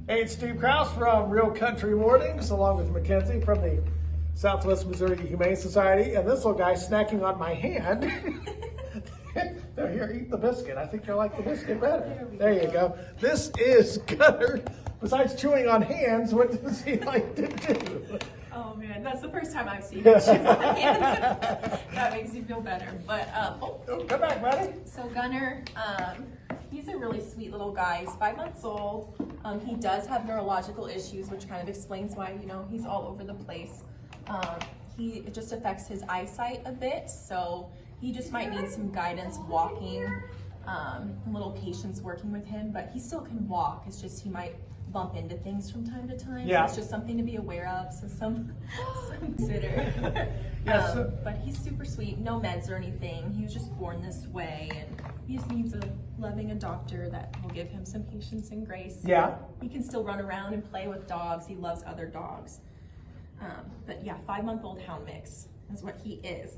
Hey, it's Steve Krause from Real Country Mornings, along with Mackenzie from the Southwest Missouri Humane Society. And this little guy snacking on my hand. There, here, eat the biscuit. I think you'll like the biscuit better. There you go. This is Gunner. Besides chewing on hands, what does he like to do? Oh man, that's the first time I've seen him chew on hands. That makes you feel better. But Come back, buddy. So Gunner, he's a really sweet little guy. He's 5 months old. He does have neurological issues, which kind of explains why, you know, he's all over the place. It just affects his eyesight a bit, so he just might need some guidance walking, a little patience working with him, but he still can walk. It's just he might bump into things from time to time. Yeah. So it's just something to be aware of, so some consider. Yes. But he's super sweet, no meds or anything. He was just born this way, and he just needs a loving adopter that will give him some patience and grace. Yeah. He can still run around and play with dogs. He loves other dogs. But yeah, 5-month-old hound mix is what he is.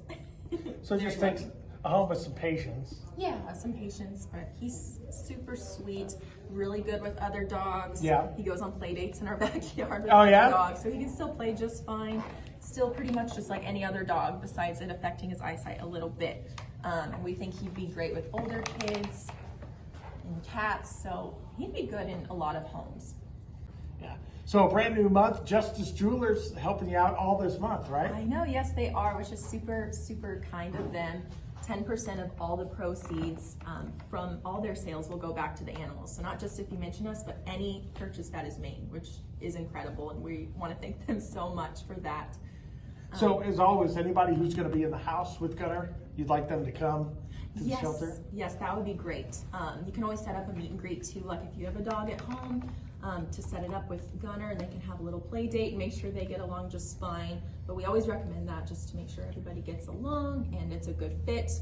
So it just takes a home with some patience. Yeah, some patience, but he's super sweet, really good with other dogs. Yeah. He goes on play dates in our backyard with Oh, other yeah? dogs, so he can still play just fine. Still pretty much just like any other dog, besides it affecting his eyesight a little bit. And we think he'd be great with older kids and cats, so he'd be good in a lot of homes. Yeah. So a brand new month, Justice Jewelers helping you out all this month, right? I know, yes they are, which is super, super kind of them. 10% of all the proceeds from all their sales will go back to the animals. So not just if you mention us, but any purchase that is made, which is incredible, and we want to thank them so much for that. So as always, anybody who's going to be in the house with Gunner, you'd like them to come to the shelter? Yes, that would be great. You can always set up a meet and greet too, like if you have a dog at home, to set it up with Gunner, and they can have a little play date and make sure they get along just fine. But we always recommend that just to make sure everybody gets along and it's a good fit.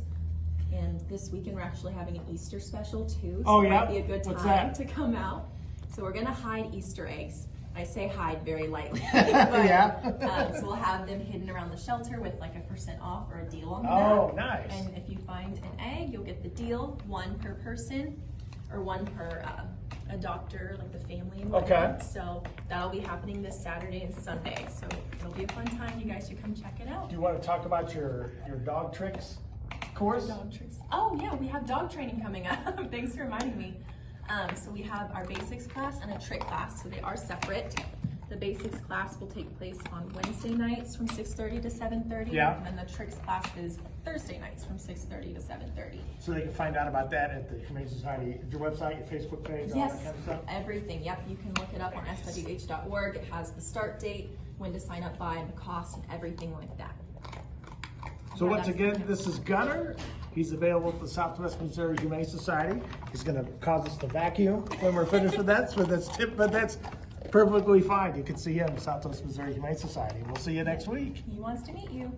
And this weekend we're actually having an Easter special too, so it might be a good time to come out. So we're gonna hide Easter eggs. I say hide very lightly, but, so we'll have them hidden around the shelter with like a % off or a deal on the back. Oh, nice. And if you find an egg, you'll get the deal, 1 per person, or 1 per adopter, like the family and whatnot. So that'll be happening this Saturday and Sunday. So it'll be a fun time. You guys should come check it out. Do you want to talk about your dog tricks course? Dog tricks. Oh yeah, we have dog training coming up. Thanks for reminding me. So we have our basics class and a trick class, so they are separate. The basics class will take place on Wednesday nights from 6:30 to 7:30. Yeah. And then the tricks class is Thursday nights from 6:30 to 7:30. So they can find out about that at the Humane Society, your website, your Facebook page, all that kind of stuff? Everything. Yep, you can look it up on swh.org. It has the start date, when to sign up by, and the cost, and everything like that. So once again, this is Gunner. He's available at the Southwest Missouri Humane Society. He's going to cause us to vacuum when we're finished with that, but that's perfectly fine. You can see him at the Southwest Missouri Humane Society. We'll see you next week. He wants to meet you.